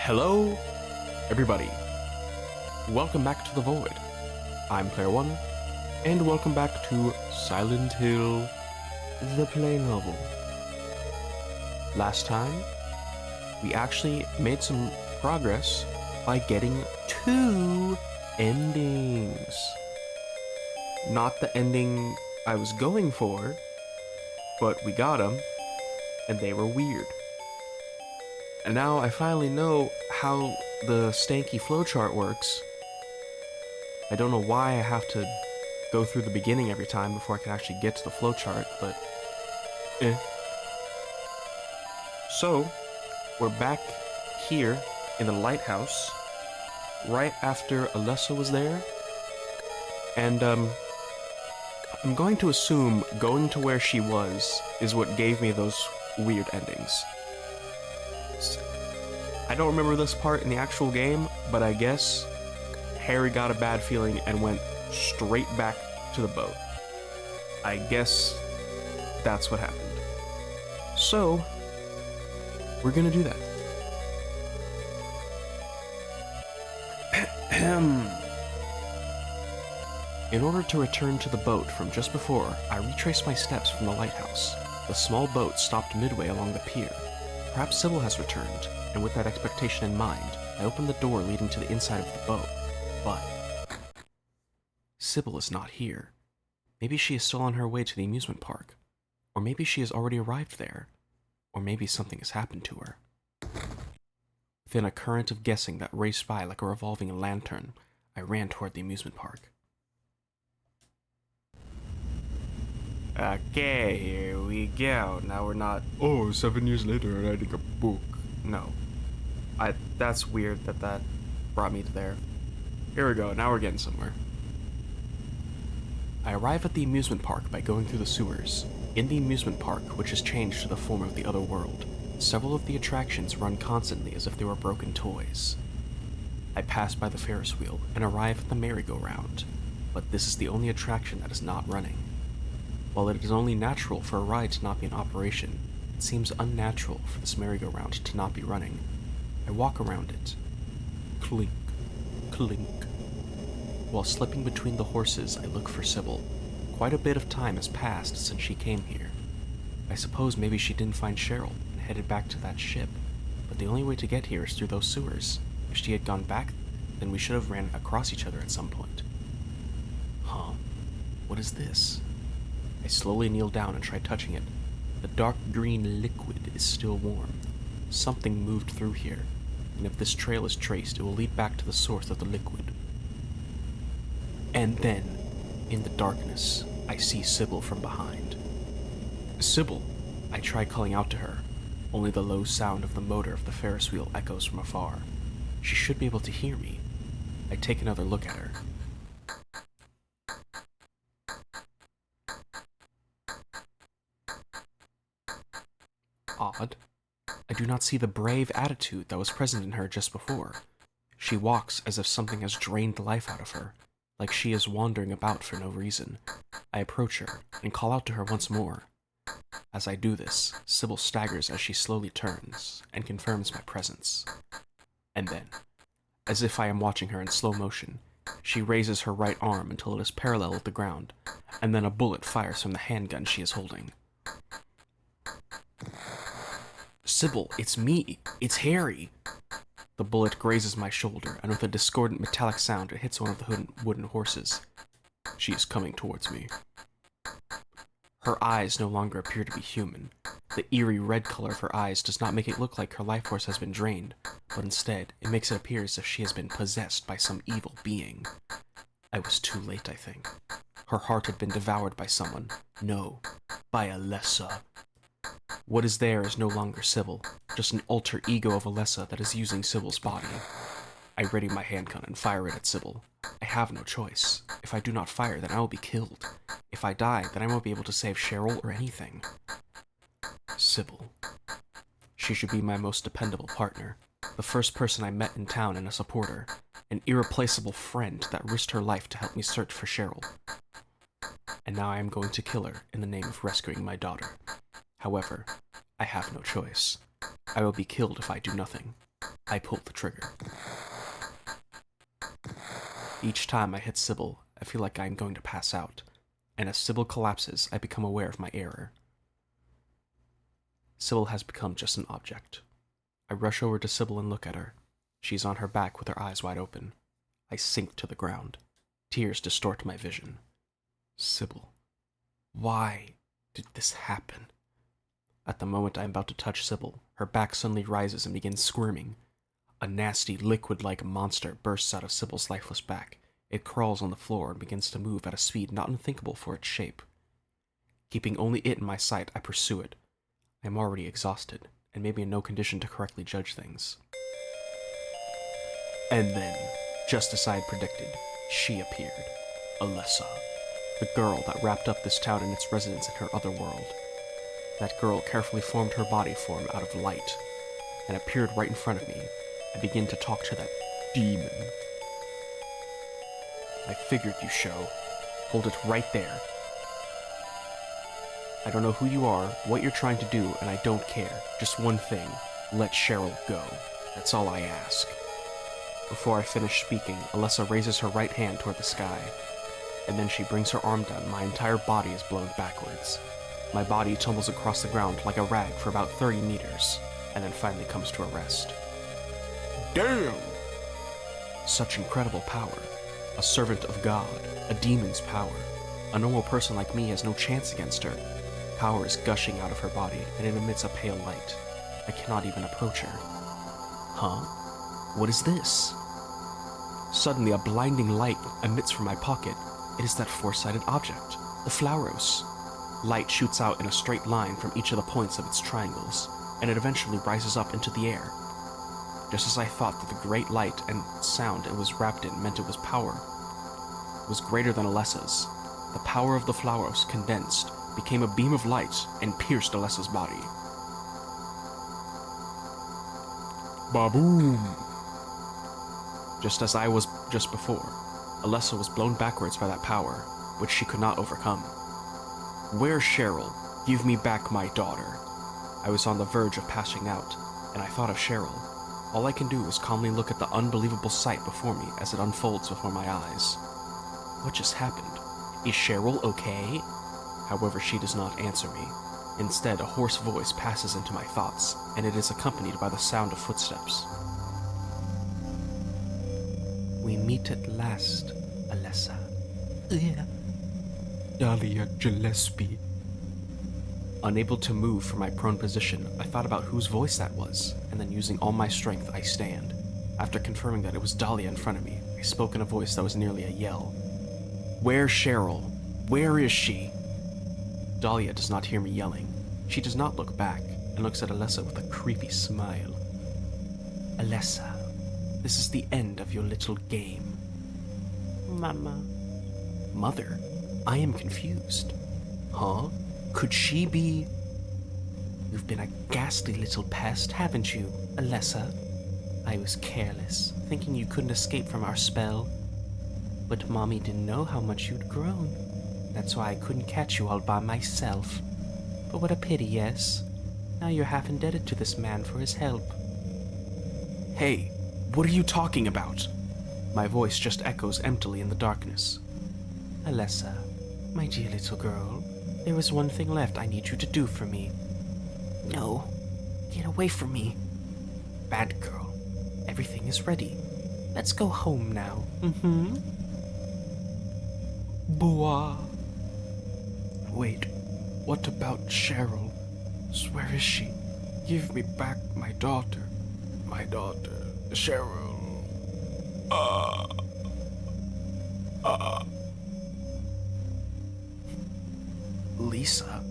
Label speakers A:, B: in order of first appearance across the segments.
A: Hello, everybody. Welcome back to the Void. I'm Player One, and welcome back to Silent Hill, the play novel. Last time, we actually made some progress by getting 2 endings. Not the ending I was going for, but we got them, and they were weird. And now I finally know how the stanky flowchart works. I don't know why I have to go through the beginning every time before I can actually get to the flowchart, but So, we're back here in the lighthouse, right after Alessa was there, and I'm going to assume going to where she was is what gave me those weird endings. I don't remember this part in the actual game, but I guess Harry got a bad feeling and went straight back to the boat. I guess that's what happened. So, we're gonna do that. In order to return to the boat from just before, I retraced my steps from the lighthouse. The small boat stopped midway along the pier. Perhaps Sybil has returned, and with that expectation in mind, I opened the door leading to the inside of the boat. But Sybil is not here. Maybe she is still on her way to the amusement park. Or maybe she has already arrived there. Or maybe something has happened to her. Within a current of guessing that raced by like a revolving lantern, I ran toward the amusement park. Okay, here we go. Now we're not, 7 years later writing a book. No. That's weird that brought me to there. Here we go, now we're getting somewhere. I arrive at the amusement park by going through the sewers. In the amusement park, which has changed to the form of the other world, several of the attractions run constantly as if they were broken toys. I pass by the Ferris wheel and arrive at the merry-go-round, but this is the only attraction that is not running. While it is only natural for a ride to not be in operation, it seems unnatural for this merry-go-round to not be running. I walk around it. Clink, clink. While slipping between the horses, I look for Sybil. Quite a bit of time has passed since she came here. I suppose maybe she didn't find Cheryl and headed back to that ship, but the only way to get here is through those sewers. If she had gone back, then we should have ran across each other at some point. Huh. What is this? I slowly kneel down and try touching it. The dark green liquid is still warm. Something moved through here, and if this trail is traced, it will lead back to the source of the liquid. And then, in the darkness, I see Sybil from behind. Sybil! I try calling out to her. Only the low sound of the motor of the Ferris wheel echoes from afar. She should be able to hear me. I take another look at her. Odd. I do not see the brave attitude that was present in her just before. She walks as if something has drained the life out of her, like she is wandering about for no reason. I approach her and call out to her once more. As I do this, Sybil staggers as she slowly turns and confirms my presence. And then, as if I am watching her in slow motion, she raises her right arm until it is parallel with the ground, and then a bullet fires from the handgun she is holding. Sybil, it's me. It's Harry. The bullet grazes my shoulder, and with a discordant metallic sound, it hits one of the wooden horses. She is coming towards me. Her eyes no longer appear to be human. The eerie red color of her eyes does not make it look like her life force has been drained, but instead, it makes it appear as if she has been possessed by some evil being. I was too late, I think. Her heart had been devoured by someone. No, by Alessa. What is there is no longer Sybil, just an alter ego of Alessa that is using Sybil's body. I ready my handgun and fire it at Sybil. I have no choice. If I do not fire, then I will be killed. If I die, then I won't be able to save Cheryl or anything. Sybil. She should be my most dependable partner, the first person I met in town and a supporter, an irreplaceable friend that risked her life to help me search for Cheryl. And now I am going to kill her in the name of rescuing my daughter. However, I have no choice. I will be killed if I do nothing. I pulled the trigger. Each time I hit Sybil, I feel like I'm going to pass out, and as Sybil collapses, I become aware of my error. Sybil has become just an object. I rush over to Sybil and look at her. She's on her back with her eyes wide open. I sink to the ground. Tears distort my vision. Sybil, why did this happen? At the moment I am about to touch Sybil, her back suddenly rises and begins squirming. A nasty, liquid-like monster bursts out of Sybil's lifeless back. It crawls on the floor and begins to move at a speed not unthinkable for its shape. Keeping only it in my sight, I pursue it. I am already exhausted, and maybe in no condition to correctly judge things. And then, just as I had predicted, she appeared. Alessa, the girl that wrapped up this town and its residents in her other world. That girl carefully formed her body form out of light, and appeared right in front of me, and began to talk to that demon. I figured you show. Hold it right there. I don't know who you are, what you're trying to do, and I don't care. Just one thing. Let Cheryl go. That's all I ask. Before I finish speaking, Alessa raises her right hand toward the sky, and then she brings her arm down. My entire body is blown backwards. My body tumbles across the ground like a rag for about 30 meters, and then finally comes to a rest. Damn! Such incredible power. A servant of God, a demon's power. A normal person like me has no chance against her. Power is gushing out of her body, and it emits a pale light. I cannot even approach her. Huh? What is this? Suddenly, a blinding light emits from my pocket. It is that four-sided object, the Flauros. Light shoots out in a straight line from each of the points of its triangles, and it eventually rises up into the air. Just as I thought that the great light and sound it was wrapped in meant it was power, it was greater than Alessa's. The power of the Flauros condensed, became a beam of light, and pierced Alessa's body. Ba-boom! Just as I was just before, Alessa was blown backwards by that power, which she could not overcome. Where's Cheryl? Give me back my daughter. I was on the verge of passing out, and I thought of Cheryl. All I can do is calmly look at the unbelievable sight before me as it unfolds before my eyes. What just happened? Is Cheryl okay? However, she does not answer me. Instead, a hoarse voice passes into my thoughts, and it is accompanied by the sound of footsteps. We meet at last, Alessa. Dahlia Gillespie. Unable to move from my prone position, I thought about whose voice that was, and then using all my strength, I stand. After confirming that it was Dahlia in front of me, I spoke in a voice that was nearly a yell. Where's Cheryl? Where is she? Dahlia does not hear me yelling. She does not look back, and looks at Alessa with a creepy smile. Alessa, this is the end of your little game. Mama. Mother? I am confused. Huh? Could she be... You've been a ghastly little pest, haven't you, Alessa? I was careless, thinking you couldn't escape from our spell. But Mommy didn't know how much you'd grown. That's why I couldn't catch you all by myself. But what a pity, yes? Now you're half indebted to this man for his help. Hey, what are you talking about? My voice just echoes emptily in the darkness. Alessa, my dear little girl, there was one thing left I need you to do for me. No, get away from me. Bad girl, everything is ready. Let's go home now. Boa. Wait, what about Cheryl? Where is she? Give me back my daughter. My daughter, Cheryl. Lisa?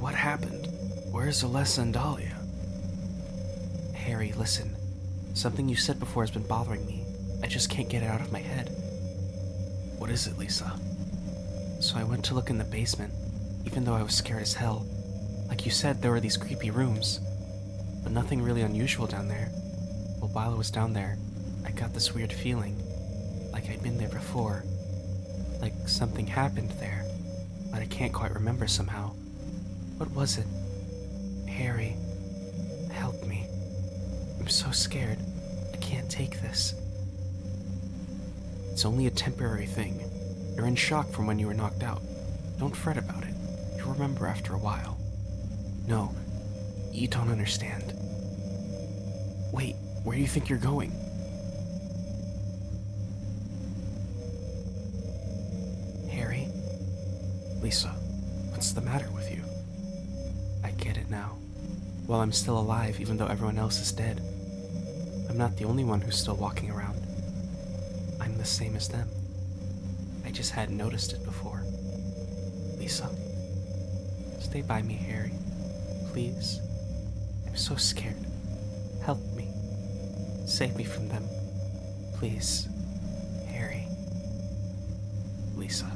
A: What happened? Where's Alessa and Dahlia? Harry, listen. Something you said before has been bothering me. I just can't get it out of my head. What is it, Lisa? So I went to look in the basement, even though I was scared as hell. Like you said, there were these creepy rooms, but nothing really unusual down there. Well, while I was down there, I got this weird feeling, like I'd been there before. Like something happened there, but I can't quite remember somehow. What was it? Harry, help me. I'm so scared. I can't take this. It's only a temporary thing. You're in shock from when you were knocked out. Don't fret about it. You'll remember after a while. No, you don't understand. Wait, where do you think you're going? Harry? Lisa, what's the matter with you? I get it now. While I'm still alive, even though everyone else is dead, I'm not the only one who's still walking around. I'm the same as them. I just hadn't noticed it before. Lisa, stay by me, Harry. Please. I'm so scared. Help me. Save me from them. Please. Harry. Lisa.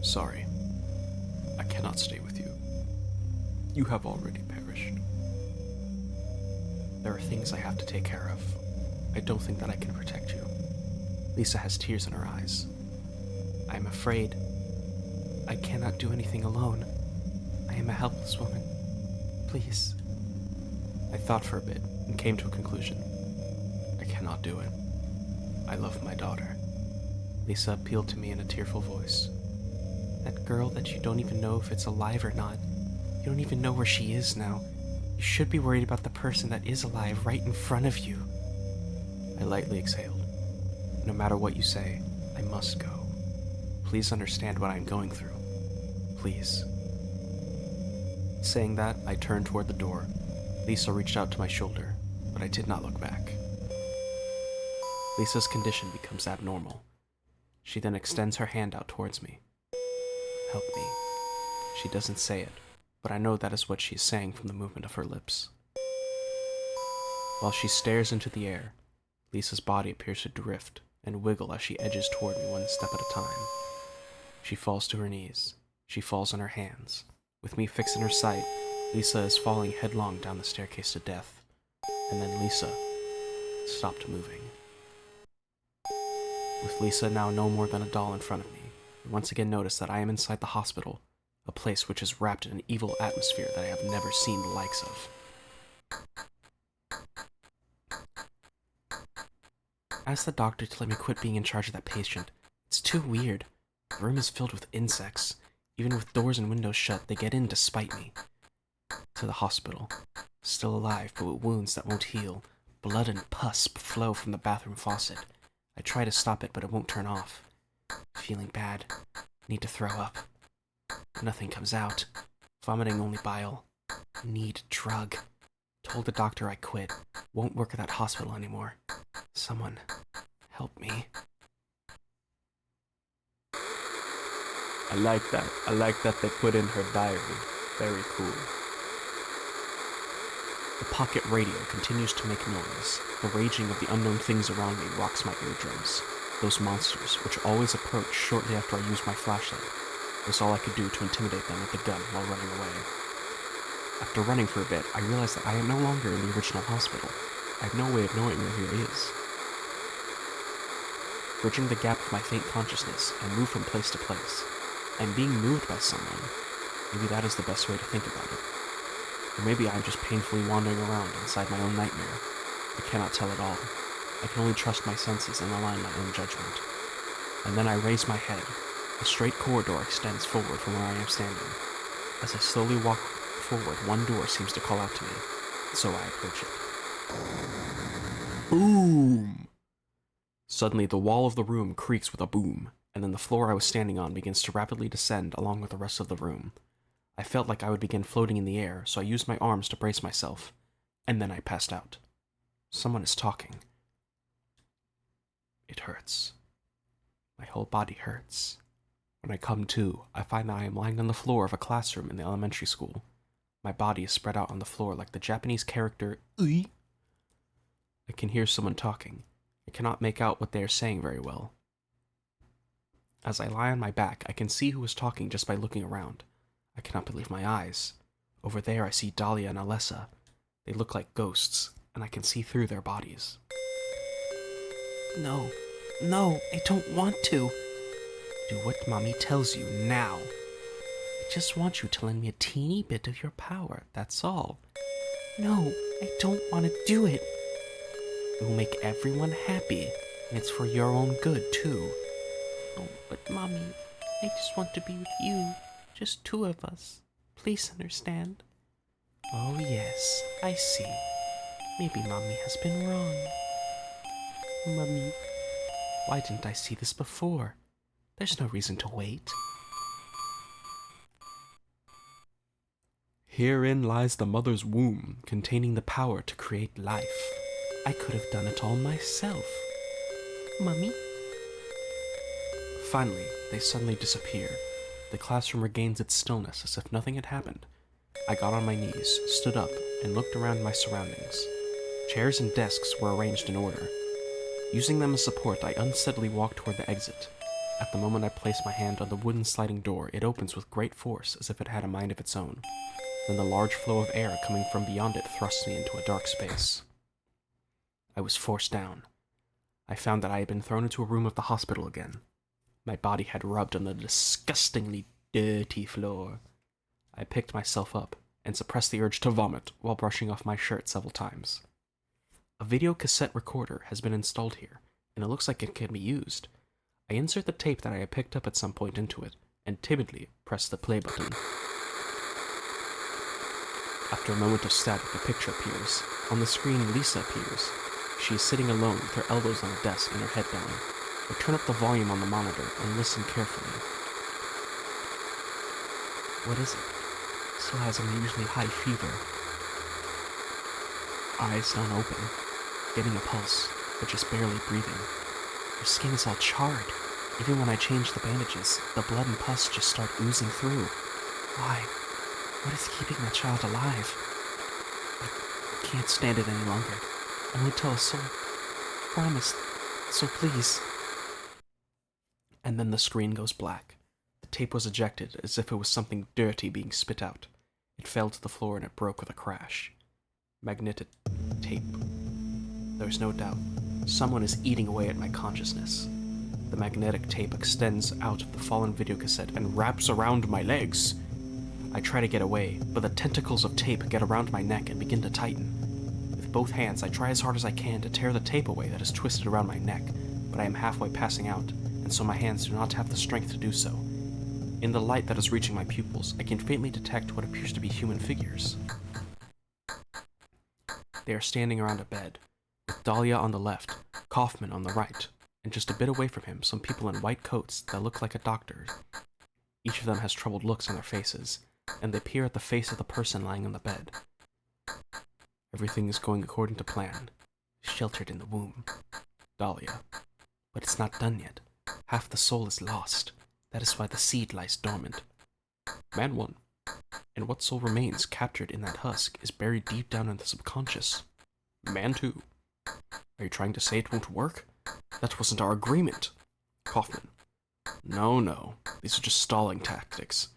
A: Sorry. I cannot stay with you. You have already perished. There are things I have to take care of. I don't think that I can protect you. Lisa has tears in her eyes. I'm afraid. I cannot do anything alone. I am a helpless woman. Please. I thought for a bit and came to a conclusion. I cannot do it. I love my daughter. Lisa appealed to me in a tearful voice. That girl that you don't even know if it's alive or not. You don't even know where she is now. You should be worried about the person that is alive right in front of you. I lightly exhaled. No matter what you say, I must go. Please understand what I'm going through. Please. Saying that, I turned toward the door. Lisa reached out to my shoulder, but I did not look back. Lisa's condition becomes abnormal. She then extends her hand out towards me. Help me. She doesn't say it, but I know that is what she is saying from the movement of her lips. While she stares into the air, Lisa's body appears to drift and wiggle as she edges toward me one step at a time. She falls to her knees. She falls on her hands. With me fixed in her sight, Lisa is falling headlong down the staircase to death. And then Lisa stopped moving. With Lisa now no more than a doll in front of me, I once again notice that I am inside the hospital, a place which is wrapped in an evil atmosphere that I have never seen the likes of. Ask the doctor to let me quit being in charge of that patient. It's too weird. The room is filled with insects. Even with doors and windows shut, they get in to spite me. To the hospital. Still alive, but with wounds that won't heal. Blood and pus flow from the bathroom faucet. I try to stop it, but it won't turn off. Feeling bad. Need to throw up. Nothing comes out. Vomiting only bile. Need drug. Told the doctor I quit. Won't work at that hospital anymore. Someone, help me. I like that. I like that they put in her diary. Very cool. The pocket radio continues to make noise. The raging of the unknown things around me rocks my eardrums. Those monsters, which always approach shortly after I use my flashlight, was all I could do to intimidate them with the gun while running away. After running for a bit, I realized that I am no longer in the original hospital. I have no way of knowing where he is. Bridging the gap of my faint consciousness, I move from place to place. I'm being moved by someone. Maybe that is the best way to think about it. Or maybe I'm just painfully wandering around inside my own nightmare. I cannot tell at all. I can only trust my senses and align my own judgment. And then I raise my head. A straight corridor extends forward from where I am standing. As I slowly walk forward, one door seems to call out to me, so I approach it. Boom! Suddenly, the wall of the room creaks with a boom, and then the floor I was standing on begins to rapidly descend along with the rest of the room. I felt like I would begin floating in the air, so I used my arms to brace myself, and then I passed out. Someone is talking. It hurts. My whole body hurts. When I come to, I find that I am lying on the floor of a classroom in the elementary school. My body is spread out on the floor like the Japanese character Ui. I can hear someone talking. I cannot make out what they are saying very well. As I lie on my back, I can see who is talking just by looking around. I cannot believe my eyes. Over there I see Dahlia and Alessa. They look like ghosts, and I can see through their bodies. No, I don't want to. Do what Mommy tells you now. I just want you to lend me a teeny bit of your power, that's all. No, I don't want to do it. It will make everyone happy, and it's for your own good, too. Oh, but Mommy, I just want to be with you. Just two of us. Please understand. Oh yes, I see. Maybe Mommy has been wrong. Mommy, why didn't I see this before? There's no reason to wait. Herein lies the mother's womb, containing the power to create life. I could have done it all myself. Mummy? Finally, they suddenly disappear. The classroom regains its stillness as if nothing had happened. I got on my knees, stood up, and looked around my surroundings. Chairs and desks were arranged in order. Using them as support, I unsteadily walked toward the exit. At the moment I place my hand on the wooden sliding door, it opens with great force as if it had a mind of its own. Then the large flow of air coming from beyond it thrust me into a dark space. I was forced down. I found that I had been thrown into a room of the hospital again. My body had rubbed on the disgustingly dirty floor. I picked myself up and suppressed the urge to vomit while brushing off my shirt several times. A video cassette recorder has been installed here, and it looks like it can be used. I insert the tape that I had picked up at some point into it, and timidly press the play button. After a moment of static, a picture appears. On the screen, Lisa appears. She is sitting alone with her elbows on the desk and her head down. I turn up the volume on the monitor and listen carefully. What is it? Still has an unusually high fever. Eyes don't open. Getting a pulse, but just barely breathing. Her skin is all charred. Even when I change the bandages, the blood and pus just start oozing through. Why? What is keeping that child alive? I can't stand it any longer. I won't tell a soul. Promise. So please. And then the screen goes black. The tape was ejected as if it was something dirty being spit out. It fell to the floor and it broke with a crash. Magnetic tape. There's no doubt. Someone is eating away at my consciousness. The magnetic tape extends out of the fallen videocassette and wraps around my legs. I try to get away, but the tentacles of tape get around my neck and begin to tighten. With both hands, I try as hard as I can to tear the tape away that is twisted around my neck, but I am halfway passing out, and so my hands do not have the strength to do so. In the light that is reaching my pupils, I can faintly detect what appears to be human figures. They are standing around a bed, with Dahlia on the left, Kaufman on the right, and just a bit away from him, some people in white coats that look like a doctor. Each of them has troubled looks on their faces, and they peer at the face of the person lying on the bed. Everything is going according to plan. Sheltered in the womb. Dahlia. But it's not done yet. Half the soul is lost. That is why the seed lies dormant. Man 1. And what soul remains captured in that husk is buried deep down in the subconscious. Man 2. Are you trying to say it won't work? That wasn't our agreement. Kaufman. No. These are just stalling tactics.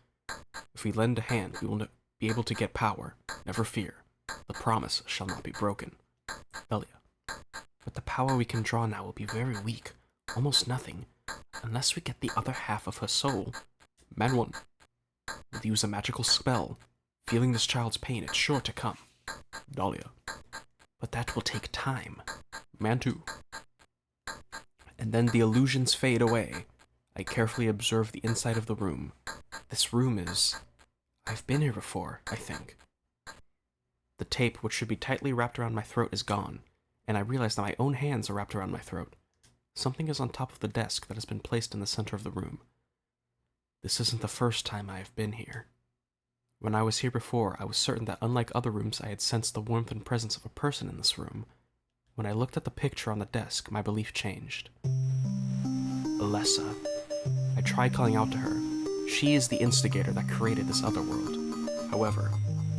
A: If we lend a hand, we will be able to get power. Never fear. The promise shall not be broken. Dahlia. But the power we can draw now will be very weak. Almost nothing. Unless we get the other half of her soul. Man 1. We'll use a magical spell. Feeling this child's pain, it's sure to come. Dahlia. But that will take time. Man 2. And then the illusions fade away. I carefully observe the inside of the room. This room is... I've been here before, I think. The tape, which should be tightly wrapped around my throat, is gone, and I realize that my own hands are wrapped around my throat. Something is on top of the desk that has been placed in the center of the room. This isn't the first time I have been here. When I was here before, I was certain that unlike other rooms, I had sensed the warmth and presence of a person in this room. When I looked at the picture on the desk, my belief changed. Alessa. I tried calling out to her. She is the instigator that created this other world. However,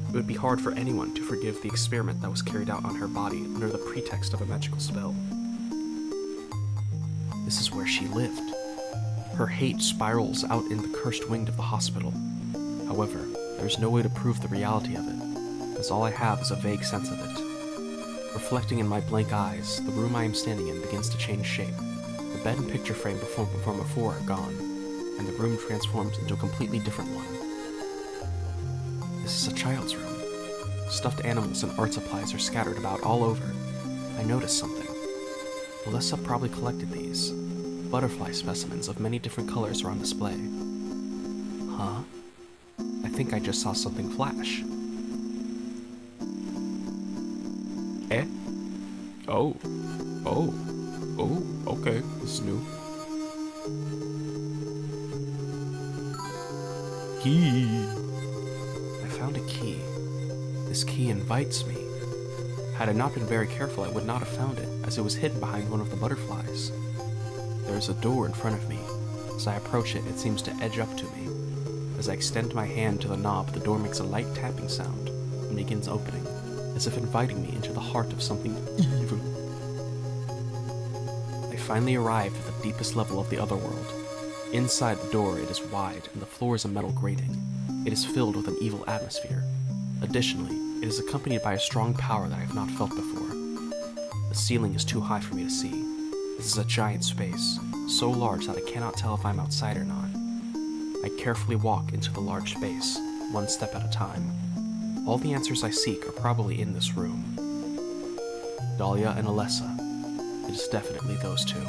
A: it would be hard for anyone to forgive the experiment that was carried out on her body under the pretext of a magical spell. This is where she lived. Her hate spirals out in the cursed wing of the hospital. However, there is no way to prove the reality of it, as all I have is a vague sense of it. Reflecting in my blank eyes, the room I am standing in begins to change shape. The bed and picture frame from before are gone, and the room transforms into a completely different one. This is a child's room. Stuffed animals and art supplies are scattered about all over. I noticed something. Alessa probably collected these. Butterfly specimens of many different colors are on display. Huh? I think I just saw something flash. Eh? Oh. Oh. Oh, okay. This is new. Key. I found a key. This key invites me. Had I not been very careful, I would not have found it, as it was hidden behind one of the butterflies. There is a door in front of me. As I approach it, it seems to edge up to me. As I extend my hand to the knob, the door makes a light tapping sound and begins opening, as if inviting me into the heart of something evil. I finally arrived at the deepest level of the otherworld. Inside the door, it is wide, and the floor is a metal grating. It is filled with an evil atmosphere. Additionally, it is accompanied by a strong power that I have not felt before. The ceiling is too high for me to see. This is a giant space, so large that I cannot tell if I'm outside or not. I carefully walk into the large space, one step at a time. All the answers I seek are probably in this room. Dahlia and Alessa. It is definitely those two.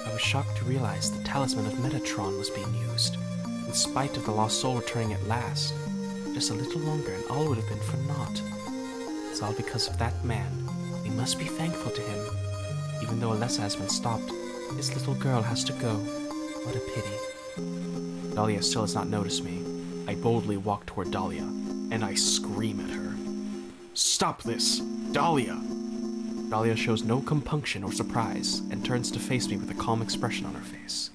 A: I was shocked to realize the talisman of Metatron was being used, in spite of the lost soul returning at last. Just a little longer and all would have been for naught. It's all because of that man. We must be thankful to him. Even though Alessa has been stopped, this little girl has to go. What a pity. Dahlia still has not noticed me. I boldly walk toward Dahlia, and I scream at her. Stop this! Dahlia! Dahlia shows no compunction or surprise, and turns to face me with a calm expression on her face.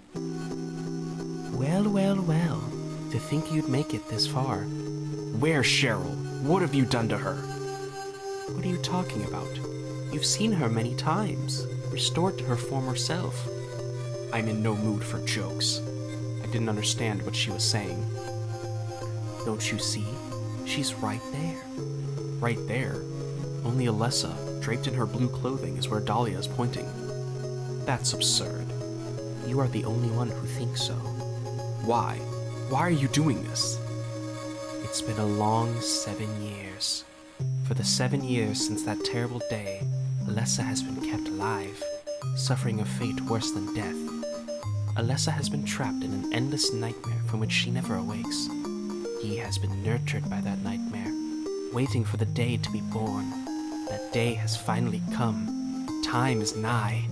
A: Well, well, well. To think you'd make it this far. Where's Cheryl? What have you done to her? What are you talking about? You've seen her many times, restored to her former self. I'm in no mood for jokes. I didn't understand what she was saying. Don't you see? She's right there. Right there? Only Alessa, draped in her blue clothing, is where Dahlia is pointing. That's absurd. You are the only one who thinks so. Why? Why are you doing this? It's been a long 7 years. For the 7 years since that terrible day, Alessa has been kept alive, suffering a fate worse than death. Alessa has been trapped in an endless nightmare from which she never awakes. He has been nurtured by that nightmare, waiting for the day to be born. That day has finally come. Time is nigh.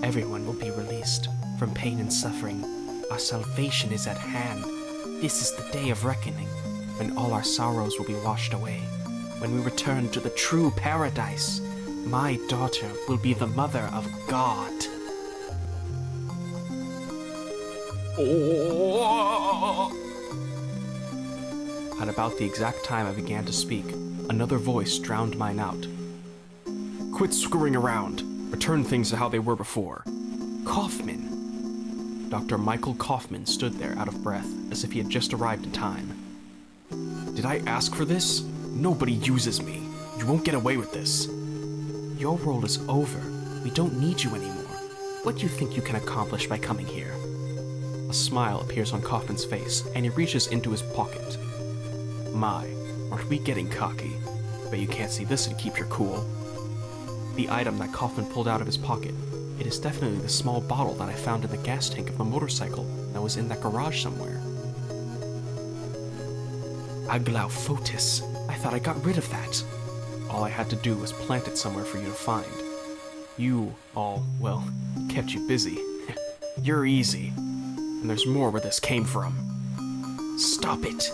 A: Everyone will be released from pain and suffering. Our salvation is at hand. This is the day of reckoning, when all our sorrows will be washed away. When we return to the true paradise, my daughter will be the mother of God. At about the exact time I began to speak, another voice drowned mine out. Quit screwing around. Return things to how they were before. Kaufman. Dr. Michael Kaufman stood there out of breath, as if he had just arrived in time. Did I ask for this? Nobody uses me. You won't get away with this. Your role is over. We don't need you anymore. What do you think you can accomplish by coming here? A smile appears on Kaufman's face, and he reaches into his pocket. My, aren't we getting cocky? But you can't see this and keep your cool. The item that Kaufman pulled out of his pocket. It is definitely the small bottle that I found in the gas tank of the motorcycle that was in that garage somewhere. Aglaufotis. I thought I got rid of that. All I had to do was plant it somewhere for you to find. You all, well, kept you busy. You're easy. And there's more where this came from. Stop it!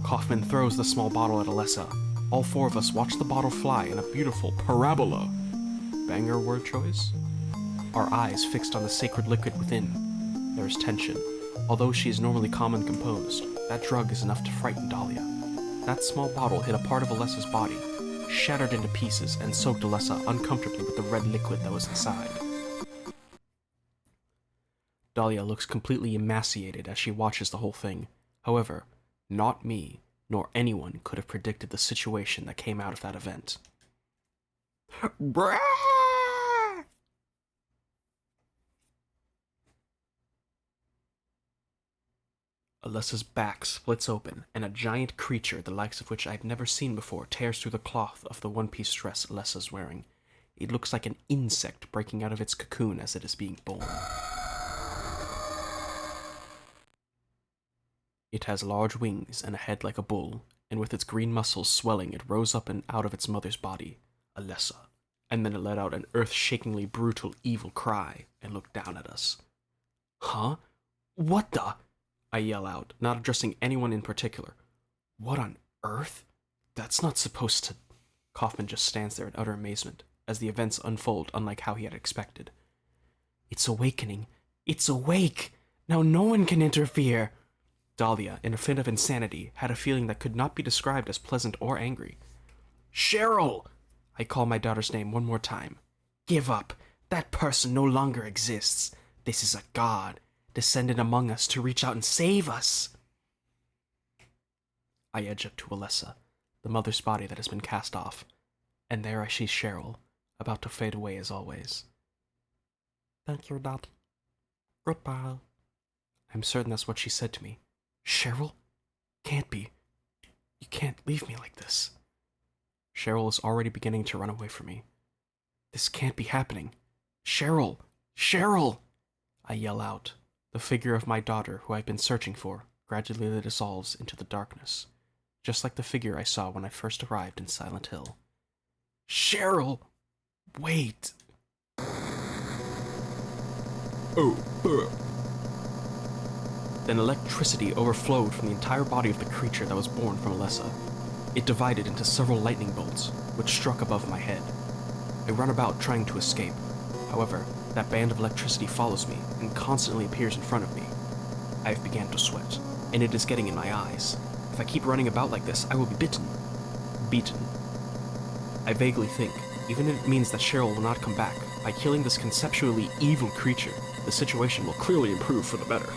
A: Kaufman throws the small bottle at Alessa. All four of us watch the bottle fly in a beautiful parabola. Banger word choice? Our eyes fixed on the sacred liquid within. There is tension. Although she is normally calm and composed, that drug is enough to frighten Dahlia. That small bottle hit a part of Alessa's body, shattered into pieces, and soaked Alessa uncomfortably with the red liquid that was inside. Dahlia looks completely emaciated as she watches the whole thing. However, not me, nor anyone could have predicted the situation that came out of that event. Alessa's back splits open, and a giant creature, the likes of which I'd never seen before, tears through the cloth of the one-piece dress Alessa's wearing. It looks like an insect breaking out of its cocoon as it is being born. It has large wings and a head like a bull, and with its green muscles swelling, it rose up and out of its mother's body, Alessa, and then it let out an earth-shakingly brutal, evil cry and looked down at us. Huh? What the? I yell out, not addressing anyone in particular. What on earth? That's not supposed to... Kaufman just stands there in utter amazement, as the events unfold unlike how he had expected. It's awakening. It's awake! Now no one can interfere! Dahlia, in a fit of insanity, had a feeling that could not be described as pleasant or angry. Cheryl! I call my daughter's name one more time. Give up. That person no longer exists. This is a god, descended among us to reach out and save us. I edge up to Alessa, the mother's body that has been cast off, and there I see Cheryl, about to fade away as always. Thank you, Dad. Goodbye. I'm certain that's what she said to me. Cheryl? Can't be. You can't leave me like this. Cheryl is already beginning to run away from me. This can't be happening. Cheryl! Cheryl! I yell out. The figure of my daughter, who I've been searching for, gradually dissolves into the darkness, just like the figure I saw when I first arrived in Silent Hill. Cheryl! Wait! Then electricity overflowed from the entire body of the creature that was born from Alessa. It divided into several lightning bolts, which struck above my head. I run about trying to escape. However, that band of electricity follows me and constantly appears in front of me. I have begun to sweat, and it is getting in my eyes. If I keep running about like this, I will be bitten. Beaten. I vaguely think, even if it means that Cheryl will not come back, by killing this conceptually evil creature, the situation will clearly improve for the better.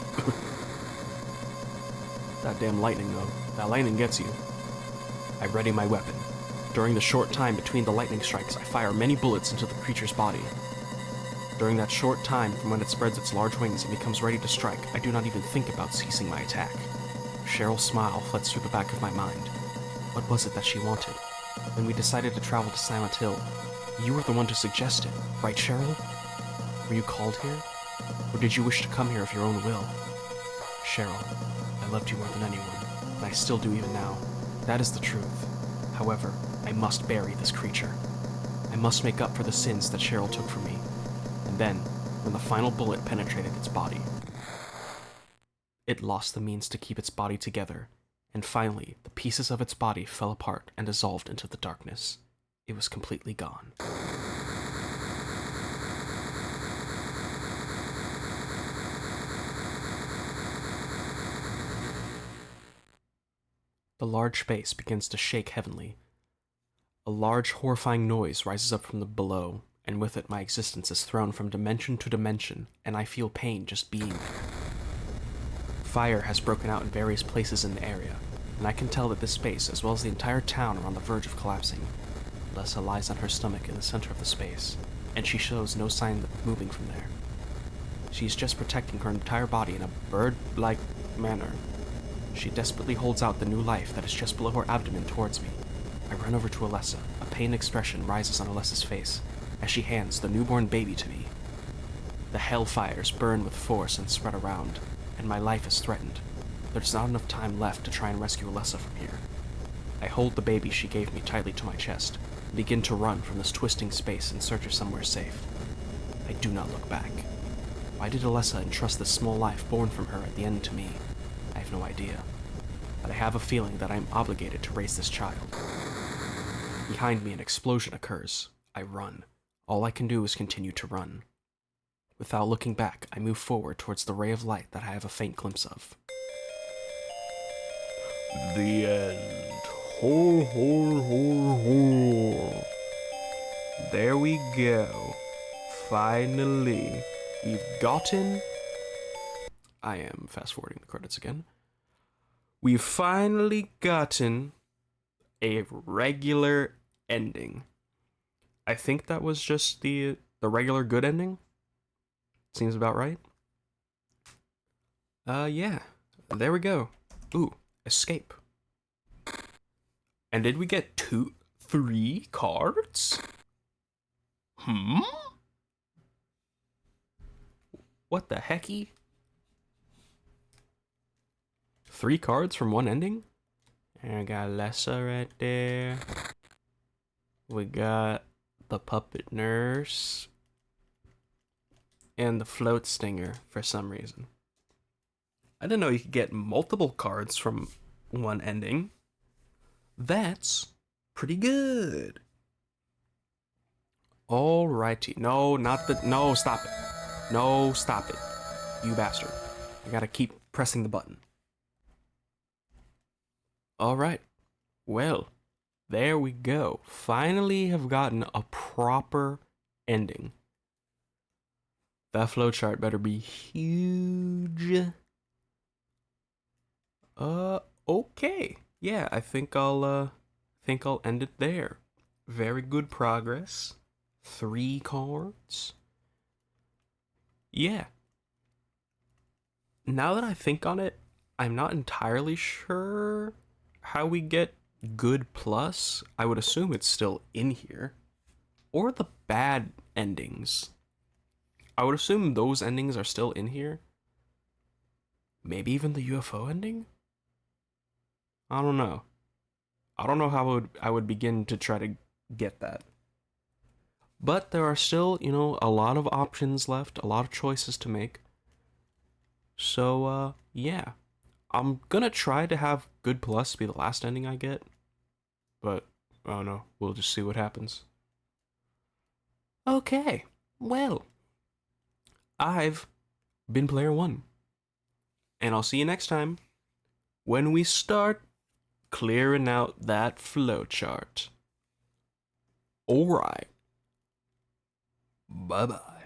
A: That damn lightning, though. That lightning gets you. I ready my weapon. During the short time between the lightning strikes, I fire many bullets into the creature's body. During that short time from when it spreads its large wings and becomes ready to strike, I do not even think about ceasing my attack. Cheryl's smile flits through the back of my mind. What was it that she wanted? When we decided to travel to Silent Hill, you were the one to suggest it, right, Cheryl? Were you called here? Or did you wish to come here of your own will? Cheryl, I loved you more than anyone, and I still do even now. That is the truth. However, I must bury this creature. I must make up for the sins that Cheryl took from me. And then, when the final bullet penetrated its body, it lost the means to keep its body together, and finally, the pieces of its body fell apart and dissolved into the darkness. It was completely gone. The large space begins to shake heavily. A large, horrifying noise rises up from the below, and with it my existence is thrown from dimension to dimension, and I feel pain just being there. Fire has broken out in various places in the area, and I can tell that this space, as well as the entire town, are on the verge of collapsing. Alessa lies on her stomach in the center of the space, and she shows no sign of moving from there. She is just protecting her entire body in a bird-like manner. She desperately holds out the new life that is just below her abdomen towards me. I run over to Alessa. A pained expression rises on Alessa's face as she hands the newborn baby to me. The hellfires burn with force and spread around, and my life is threatened. There's not enough time left to try and rescue Alessa from here. I hold the baby she gave me tightly to my chest, and begin to run from this twisting space in search of somewhere safe. I do not look back. Why did Alessa entrust this small life born from her at the end to me? I have no idea, but I have a feeling that I am obligated to raise this child. Behind me, an explosion occurs. I run. All I can do is continue to run. Without looking back, I move forward towards the ray of light that I have a faint glimpse of. The end. Ho, ho, ho, ho. There we go. Finally. We've gotten... I am fast-forwarding the credits again. We've finally gotten a regular ending. I think that was just the regular good ending. Seems about right. Yeah. There we go. Ooh, escape. And did we get 3 cards? What the hecky? 3 cards from one ending? And I got Lessa right there. We got the puppet nurse. And the float stinger for some reason. I didn't know you could get multiple cards from one ending. That's pretty good. Alrighty. No, no, stop it. No, stop it. You bastard. I gotta keep pressing the button. Alright. Well, there we go. Finally have gotten a proper ending. That flowchart better be huge. Okay. Yeah, I think I'll end it there. Very good progress. 3 cards. Yeah. Now that I think on it, I'm not entirely sure how we get good plus. I would assume it's still in here. Or the bad endings. I would assume those endings are still in here. Maybe even the UFO ending? I don't know. I don't know how I would begin to try to get that. But there are still, you know, a lot of options left, a lot of choices to make. So, yeah. I'm gonna try to have good plus be the last ending I get. But, I don't know. We'll just see what happens. Okay. Well, I've been Player 1. And I'll see you next time when we start clearing out that flowchart. Alright. Bye-bye.